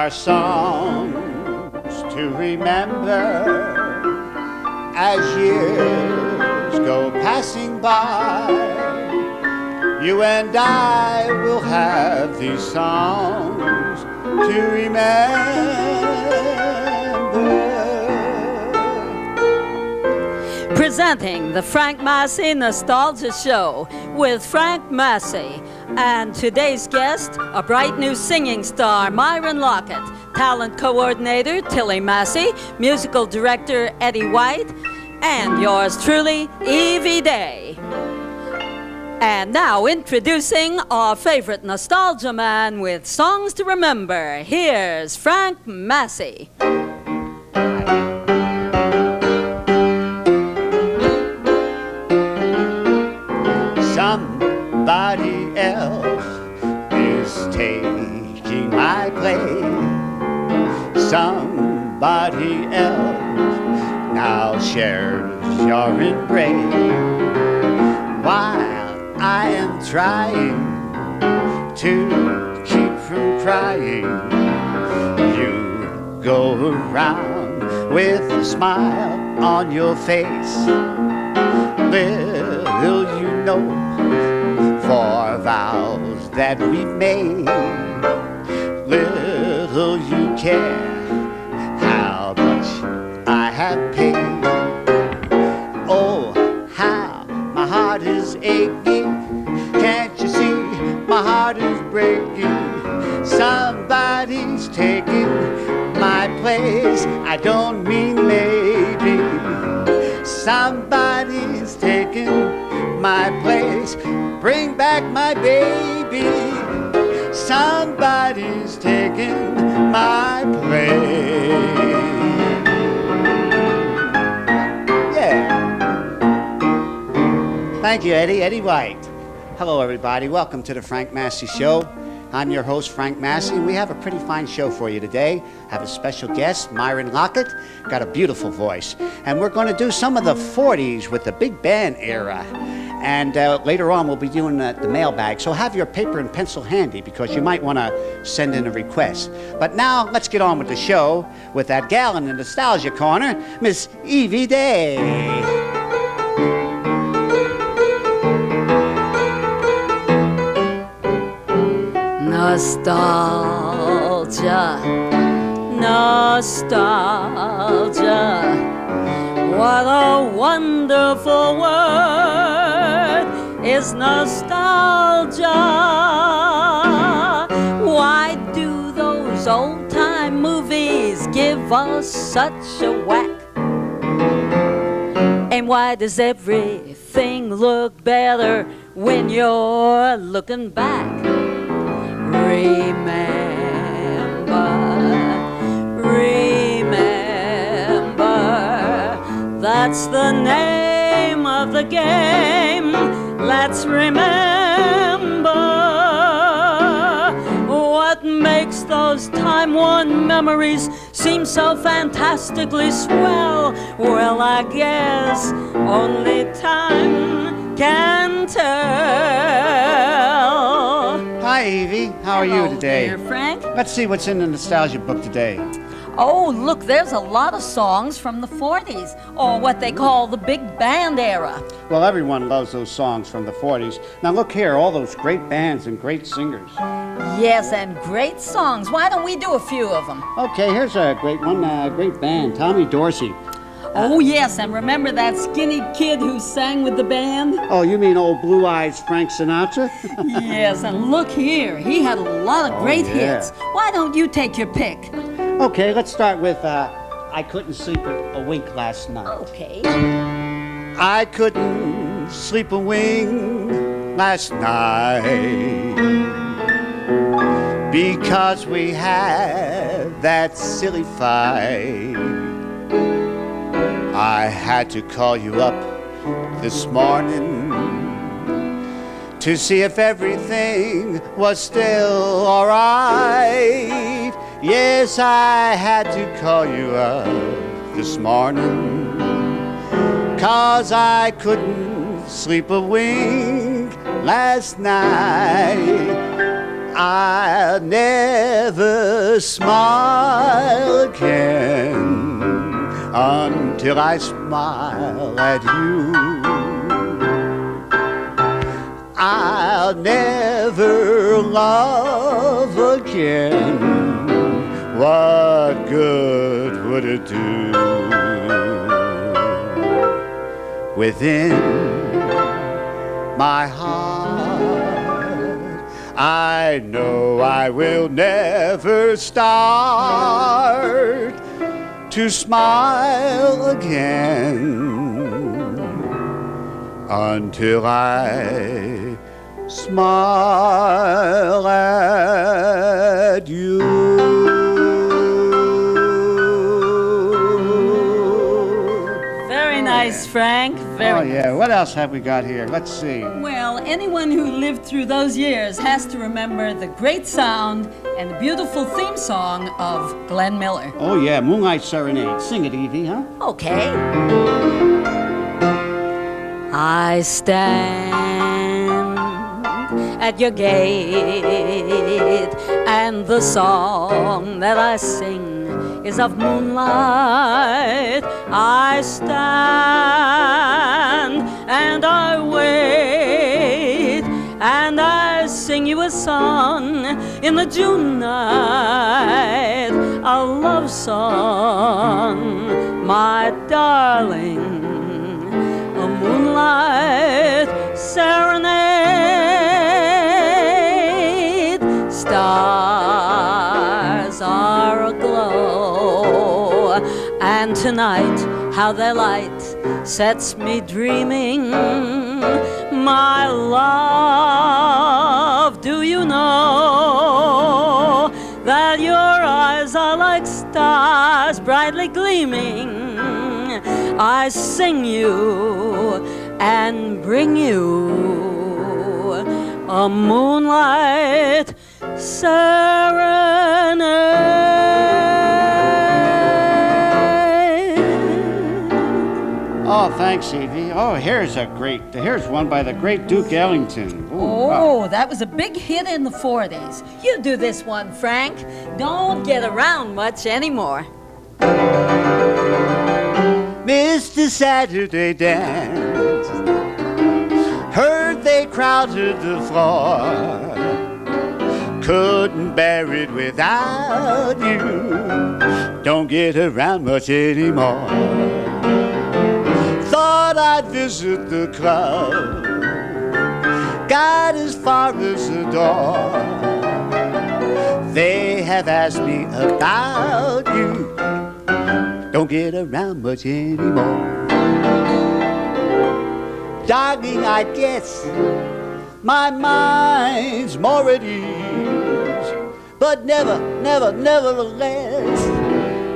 are songs to remember as years go passing by. You and I will have these songs to remember. Presenting the Frank Masi Nostalgia Show with Frank Masi. And today's guest, a bright new singing star, Myron Lockett, talent coordinator, Tilly Massey, musical director, Eddie White, and yours truly, Evie Day. And now introducing our favorite nostalgia man with songs to remember. Here's Frank Masi. Somebody else is taking my place. Somebody else now shares your embrace. While I am trying to keep from crying, you go around with a smile on your face. Little you know, for vows that we've made, little you care how much I have paid. Oh, how my heart is aching. Can't you see my heart is breaking? Somebody's taking my place. I don't mean maybe. Somebody's taking my place. Bring back my baby. Somebody's taking my place. Yeah. Thank you, Eddie. Eddie White. Hello, everybody. Welcome to the Frank Masi Show. I'm your host, Frank Masi, and we have a pretty fine show for you today. I have a special guest, Myron Lockett, got a beautiful voice. And we're going to do some of the 40s with the big band era. And later on, we'll be doing the mailbag. So have your paper and pencil handy because you might want to send in a request. But now, let's get on with the show with that gal in the Nostalgia Corner, Miss Evie Day. Nostalgia, nostalgia, what a wonderful word is nostalgia. Why do those old-time movies give us such a whack? And why does everything look better when you're looking back? Remember, that's the name of the game. Let's remember what makes those time-worn memories seem so fantastically swell. Well, I guess only time can tell. Hi, Evie. How are you today? Dear Frank. Let's see what's in the nostalgia book today. Oh, look, there's a lot of songs from the 40s, or what they call the big band era. Well, everyone loves those songs from the 40s. Now look here, all those great bands and great singers. Yes, and great songs. Why don't we do a few of them? Okay, here's a great one, great band, Tommy Dorsey. Oh, yes, and remember that skinny kid who sang with the band? Oh, you mean old Blue Eyes Frank Sinatra? Yes, and look here, he had a lot of great hits. Why don't you take your pick? Okay, let's start with I Couldn't Sleep a Wink Last Night. Okay. I couldn't sleep a wink last night because we had that silly fight. I had to call you up this morning to see if everything was still all right. Yes, I had to call you up this morning 'cause I couldn't sleep a wink last night. I'll never smile again until I smile at you. I'll never love again. What good would it do? Within my heart, I know I will never start to smile again until I smile at you. Very nice, Frank. Very. Oh, yeah. What else have we got here? Let's see. Well, anyone who lived through those years has to remember the great sound and the beautiful theme song of Glenn Miller. Oh, yeah. Moonlight Serenade. Sing it, Evie, huh? Okay. I stand at your gate, and the song that I sing is of moonlight. I stand and I wait, and I sing you a song in the June night, a love song, my darling, a moonlight serenade. Stars are aglow, and tonight how their light sets me dreaming. My love, do you know that your eyes are like stars brightly gleaming? I sing you and bring you a moonlight serenade. Oh, thanks, Evie. Oh, here's one by the great Duke Ellington. Ooh, Oh, wow. that was a big hit in the 40s. You do this one, Frank. Don't get around much anymore. Mr. Saturday Dance, heard they crowded the floor, couldn't bear it without you, don't get around much anymore. Thought I'd visit the club, got as far as the door, they have asked me about you, don't get around much anymore. Darling, I guess my mind's more at ease, but nevertheless,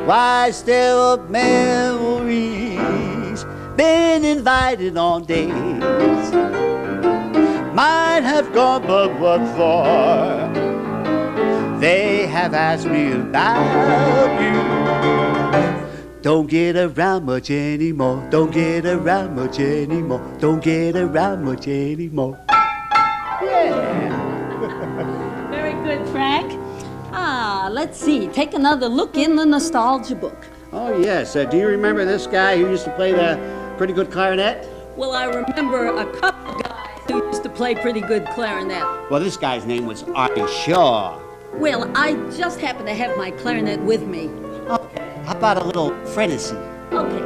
why stir up memories? Been invited on dates, might have gone, but what for? They have asked me about you. Don't get around much anymore. Don't get around much anymore. Don't get around much anymore. Yeah. Very good, Frank. Let's see. Take another look in the nostalgia book. Oh, yes. Do you remember this guy who used to play the pretty good clarinet? Well, I remember a couple of guys who used to play pretty good clarinet. Well, this guy's name was Artie Shaw. Well, I just happen to have my clarinet with me. Okay. How about a little fantasy? Okay.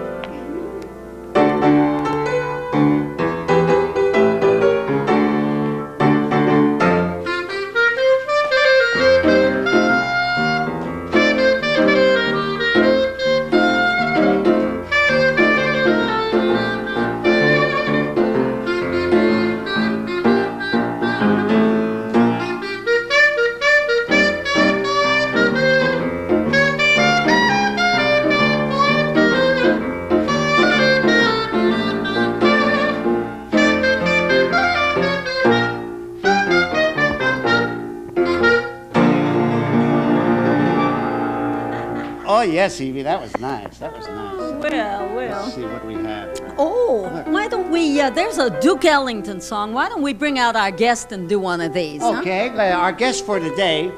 Oh, yes, Evie, that was nice. That was nice. Well. Let's see what we have. Oh, why don't we, there's a Duke Ellington song. Why don't we bring out our guest and do one of these, huh? Okay, our guest for today,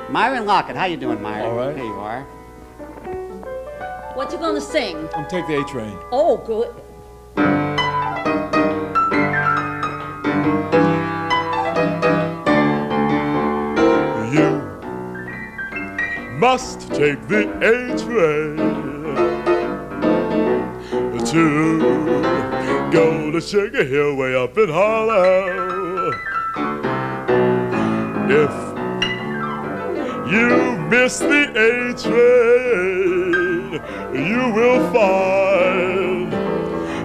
Myron Lockett. How you doing, Myron? All right. Here you are. What you gonna sing? I'm take the A train. Oh, good. You must take the A train to go to Sugar Hill way up in Harlem. If you miss the A train, you will find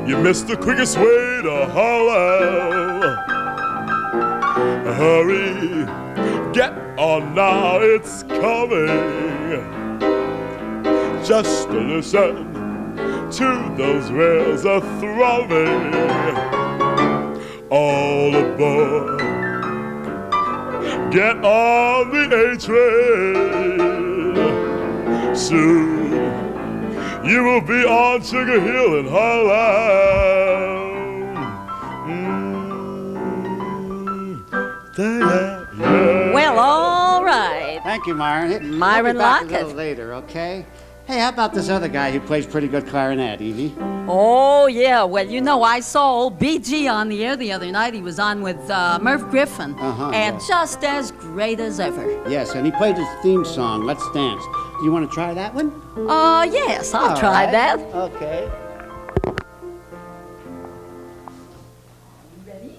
you missed the quickest way to Harlem. Hurry, get on now, it's coming. Just listen to those rails a throbbing. All aboard, get on the A train. Soon you will be on Sugar Hill in Harlem. Well, all right. Thank you, Myron. Myron We'll be back a Lockett. little later, okay? Hey, how about this other guy who plays pretty good clarinet, Evie? Oh, yeah. Well, you know, I saw old BG on the air the other night. He was on with Murph Griffin. And just as great as ever. Yes, and he played his theme song, Let's Dance. Do you want to try that one? Yes, I'll All try right. that. Okay. Ready?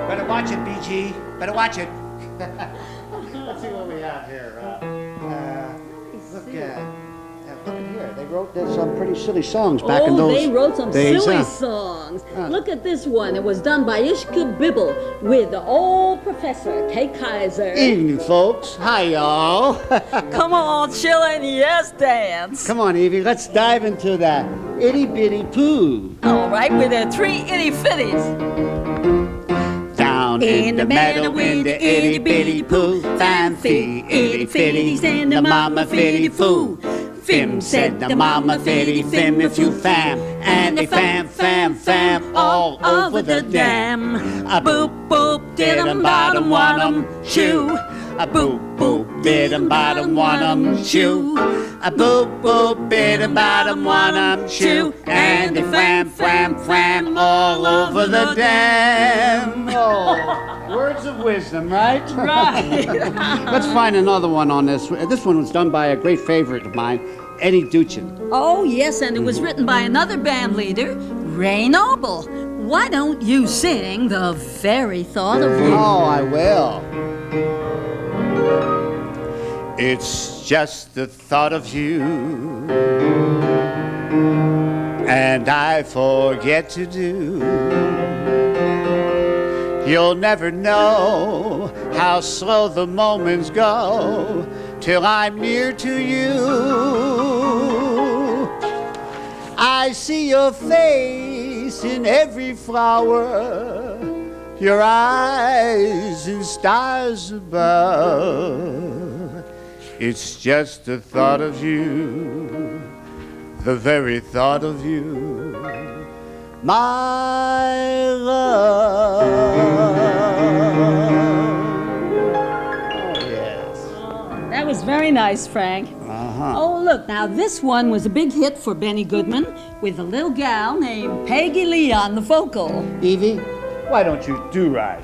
Better watch it, BG. Better watch it. Let's see what we have here. Look at here. They wrote some pretty silly songs back in those they wrote some days, silly huh? songs. Look at this one. It was done by Ishka Bibble with the old professor, Kay Kaiser. Evening, folks. Hi, y'all. Come on, chillin', yes, dance. Come on, Evie. Let's dive into that itty bitty poo. All right, with the three itty fitties. Down in the meadow in the itty bitty poo, fam fee, itty fitties and the mama fitty foo. Fim said the mama fitty fim if you fam, and they fam all over the dam. A boop boop did 'em bottom want 'em shoo. A boop boop did 'em bottom want 'em shoo. A boop boop did 'em bottom want 'em shoo. And they fam all over the dam. Oh, words of wisdom, right? Right. Let's find another one on this. This one was done by a great favorite of mine, Eddie Duchin. Oh, yes, and it was written by another band leader, Ray Noble. Why don't you sing The Very Thought of You? Oh, I will. It's just the thought of you, and I forget to do. You'll never know how slow the moments go till I'm near to you. I see your face in every flower, your eyes in stars above. It's just the thought of you, the very thought of you, my love. Oh, yes. That was very nice, Frank. Oh, look, now this one was a big hit for Benny Goodman with a little gal named Peggy Lee on the vocal. Evie, Why don't you do right?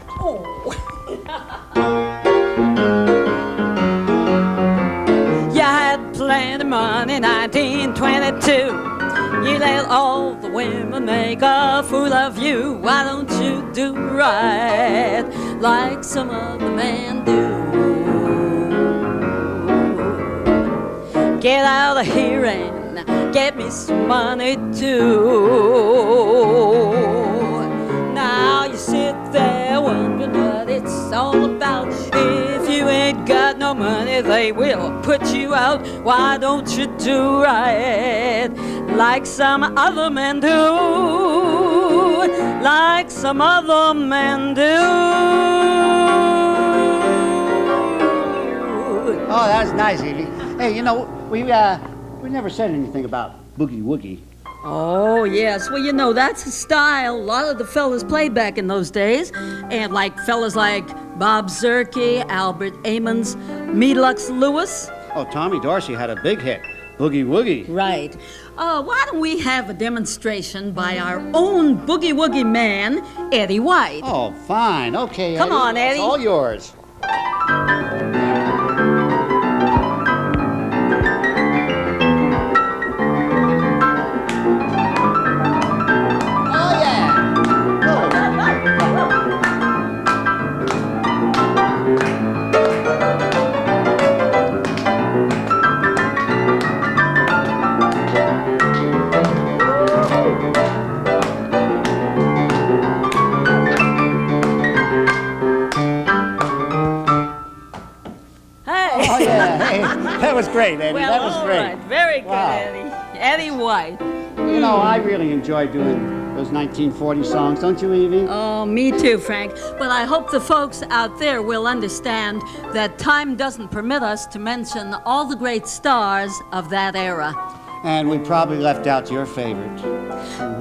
You had plenty of money, 1922. You let all the women make a fool of you. Why don't you do right like some other men do? Get out of here and get me some money too. Now you sit there wondering what it's all about. If you ain't got no money, they will put you out. Why don't you do right like some other men do? Like some other men do. Oh, that was nice, Evie. Hey, you know, we never said anything about Boogie Woogie. Oh, yes. Well, you know, that's a style a lot of the fellas played back in those days. And like fellas like Bob Zerke, Albert Ammons, Meadlux Lewis. Oh, Tommy Dorsey had a big hit, Boogie Woogie. Right. Why don't we have a demonstration by our own Boogie Woogie man, Eddie White? Oh, fine. Okay, Come Eddie. on, Eddie. It's all yours. That was great, Eddie. Well, that was great. All right. Very good, Wow. Eddie. Eddie White. You know, I really enjoy doing those 1940 songs, don't you, Evie? Oh, me too, Frank. But I hope the folks out there will understand that time doesn't permit us to mention all the great stars of that era. And we probably left out your favorite.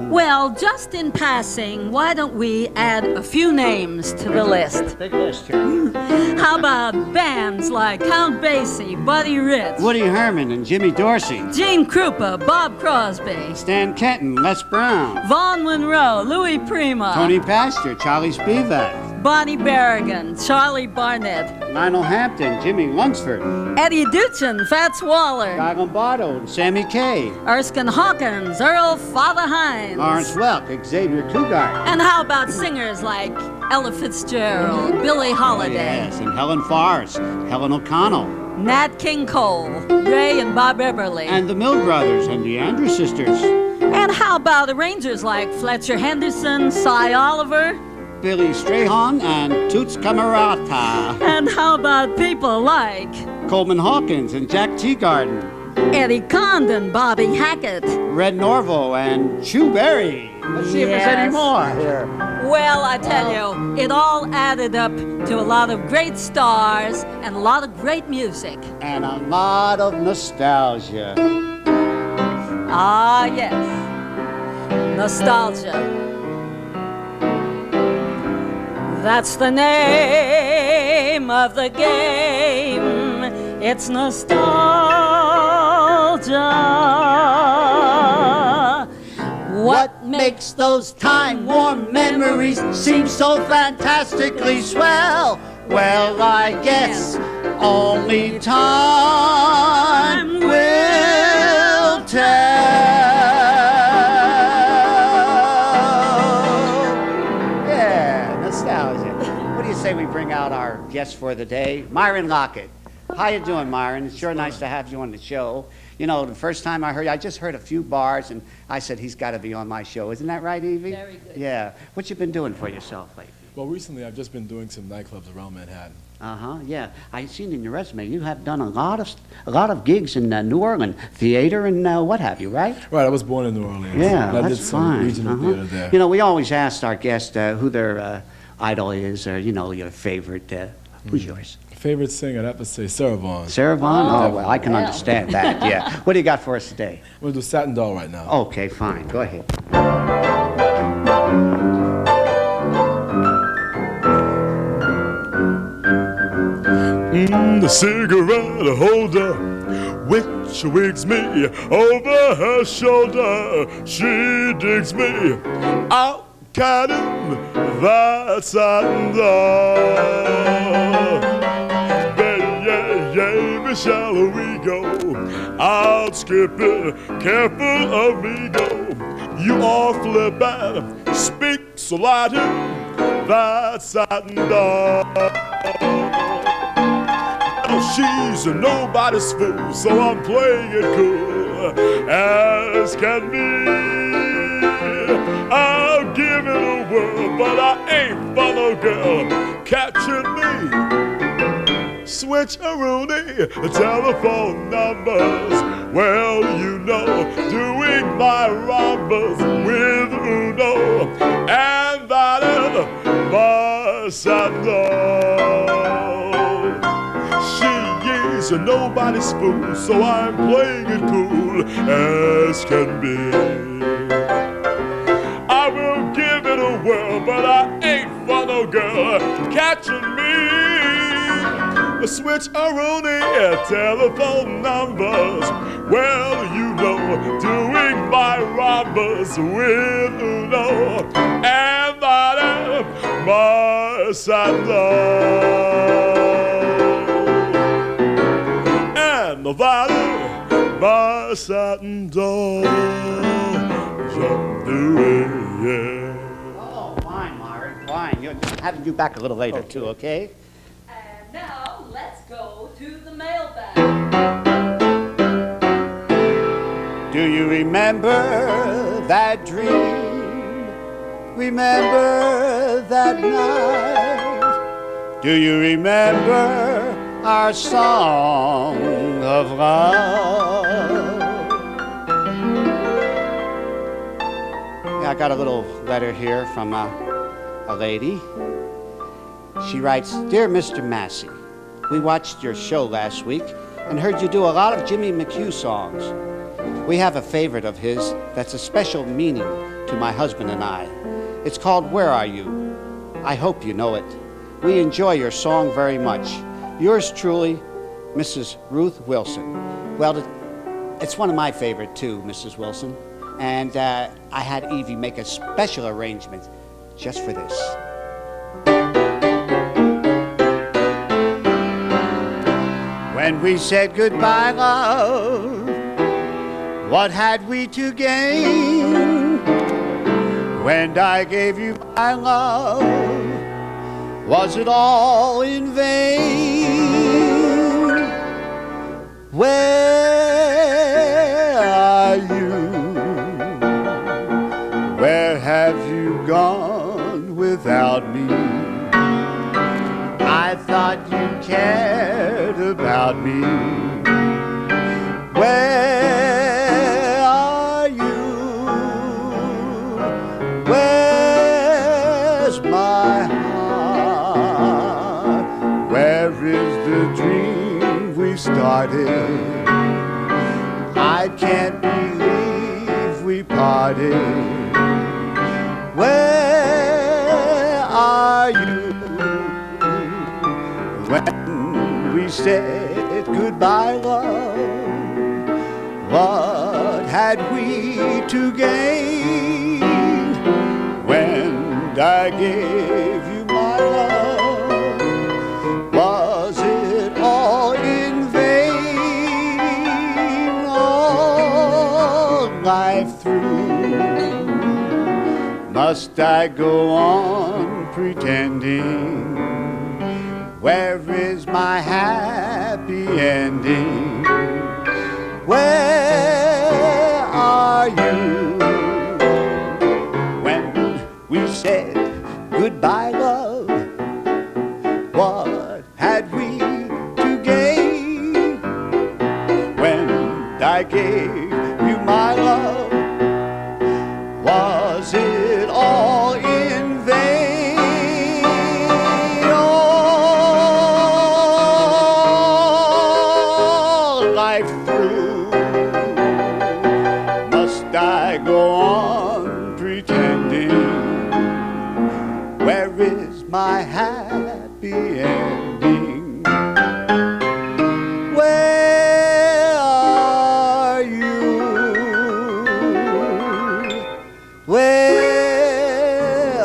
Well, just in passing, why don't we add a few names to the list? Big list here. How about bands like Count Basie, Buddy Rich, Woody Herman and Jimmy Dorsey. Gene Krupa, Bob Crosby, Stan Kenton, Les Brown. Vaughn Monroe, Louis Prima, Tony Pastor, Charlie Spivak. Bonnie Berrigan, Charlie Barnett, Lionel Hampton, Jimmy Lunsford. Eddie Duchin, Fats Waller, Guy Lombardo and Sammy Kaye. Erskine Hawkins, Earl Father Hines. Lawrence Welk, Xavier Cougar. And how about singers like Ella Fitzgerald, Billie Holiday, Yes, and Helen Forrest, Helen O'Connell. Nat King Cole, Ray and Bob Eberly. And the Mill Brothers and the Andrews Sisters. And how about arrangers like Fletcher Henderson, Cy Oliver? Billy Strayhorn and Toots Camerata. And how about people like Coleman Hawkins and Jack Teagarden. Eddie Condon, Bobby Hackett? Red Norvo and Chu Berry. Let's see if there's any Yes. more here. Well, I tell you, it all added up to a lot of great stars and a lot of great music. And a lot of nostalgia. Ah, yes. Nostalgia. That's the name of the game. It's nostalgia. What makes those time-worn memories seem so fantastically swell? Well, I guess only time will tell. Yeah, nostalgia. What do you say we bring out our guest for the day, Myron Lockett? How you doing, Myron? It's sure nice to have you on the show. You know, the first time I heard you, I just heard a few bars, and I said, he's got to be on my show. Isn't that right, Evie? Very good. Yeah. What you been doing for yourself lately? Well, recently I've just been doing some nightclubs around Manhattan. Uh-huh, yeah. I seen in your resume you have done a lot of gigs in New Orleans, theater and what have you, right? Right, I was born in New Orleans. Yeah, and I that's did some fine. regional theater there. You know, we always ask our guests who their idol is, or, you know, your favorite. Who's yours? Favorite singer, I'd have to say Sarah Vaughan. Sarah Vaughan? Oh, well, I can Well. understand that, yeah. What do you got for us today? I'm going to do Satin Doll right now. Okay, fine. Go ahead. The cigarette holder, which wigs me over her shoulder. She digs me. I'll counting that satin doll. Baby, shall we go out skipping, careful of me go. You all flip and speak so loud, that satin doll. She's nobody's fool, so I'm playing it cool as can be. I'll give it a whirl, but I ain't for no girl catching me. Switch-a-rooney, telephone numbers. Well, you know, doing my robbers with Uno, and that is my sandal. She is nobody's fool, so I'm playing it cool as can be. I will give it a whirl, but I ain't for no girl catching me. Switch-a-rooney, telephone numbers. Well, you know, doing my robbers with Uno, and that is my sandal. And that is my satin doll. Yeah. Oh, fine, Myron, fine. You're having you back a little later, too, okay? And now let's go to the mailbag. Do you remember that dream? Remember that night? Do you remember our song of love? Yeah, I got a little letter here from a lady. She writes, Dear Mr. Masi, we watched your show last week and heard you do a lot of Jimmy McHugh songs. We have a favorite of his that's a special meaning to my husband and I. It's called Where Are You? I hope you know it. We enjoy your song very much. Yours truly, Mrs. Ruth Wilson. Well, it's one of my favorite too, Mrs. Wilson. And I had Evie make a special arrangement just for this. When we said goodbye, love, what had we to gain? When I gave you my love, was it all in vain? Where are you? Where have you gone without me? I thought you cared about me. Where are you? Where's my heart? Where is the dream we started? I can't believe we parted. Where are you? When we said goodbye, love, what had we to gain? When I gave you my love, was it all in vain? All life through, must I go on pretending? Where is my happy ending? Where are you? When we said goodbye, love, what had we to gain? When I gave you my love, was it all in vain? I go on pretending? Where is my happy ending? Where are you? Where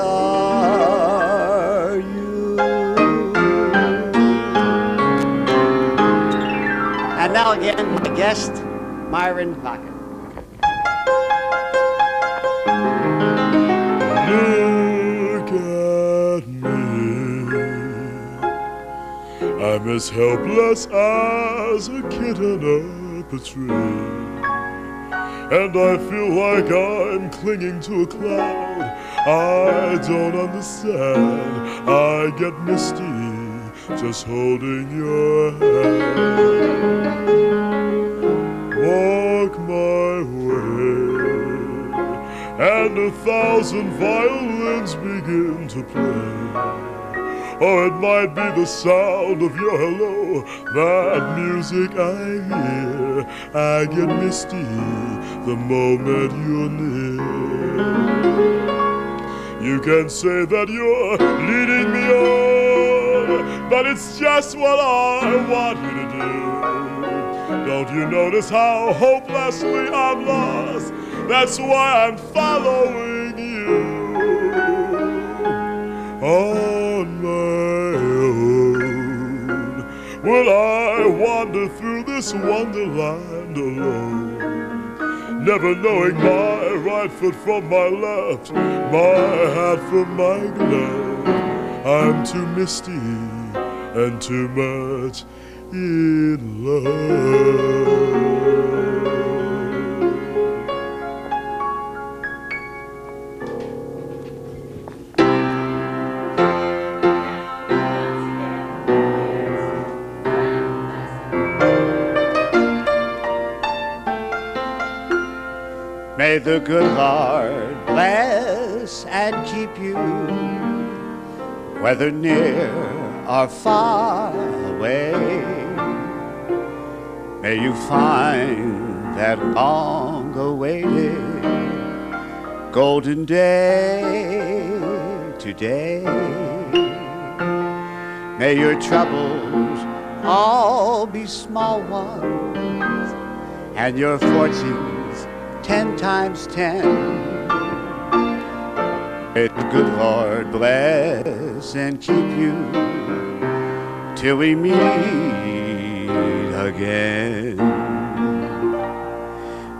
guest, Myron Lockett. Look at me. I'm as helpless as a kitten up a tree. And I feel like I'm clinging to a cloud. I don't understand. I get misty just holding your hand. Walk my way, and 1,000 violins begin to play. Or it might be the sound of your hello, that music I hear. I get misty the moment you're near. You can say that you're leading me on, but it's just what I want you to do. Don't you notice how hopelessly I'm lost? That's why I'm following you. On my own, will I wander through this wonderland alone, never knowing my right foot from my left, my hat from my glove. I'm too misty and too much in love. May the good Lord bless and keep you, whether near or far away. May you find that long-awaited golden day today. May your troubles all be small ones, and your fortunes 10 times 10. May the good Lord bless and keep you till we meet again.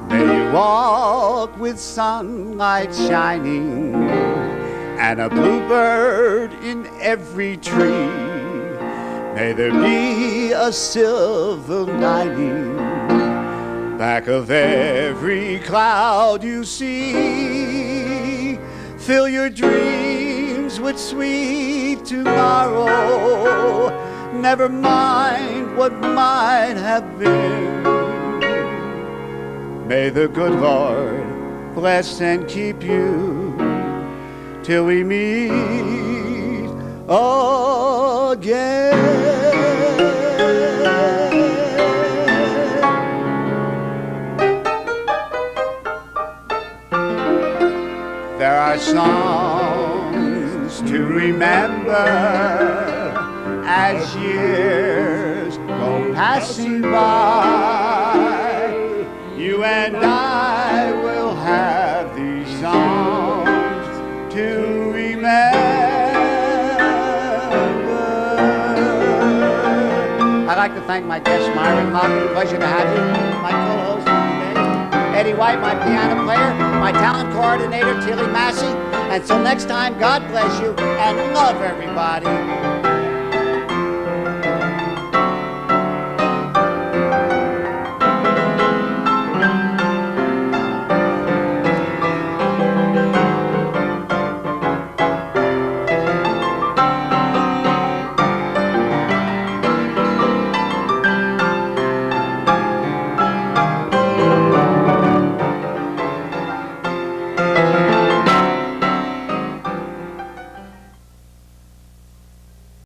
May you walk with sunlight shining and a bluebird in every tree. May there be a silver lining back of every cloud you see. Fill your dreams with sweet tomorrow. Never mind what might have been. May the good Lord bless and keep you till we meet again. There are songs to remember as years go passing by. You and I will have these songs to remember. I'd like to thank my guest, Myron Lockett. Pleasure to have you. My co-host today, Eddie White, my piano player, my talent coordinator, Tilly Massey. Until next time, God bless you and love everybody.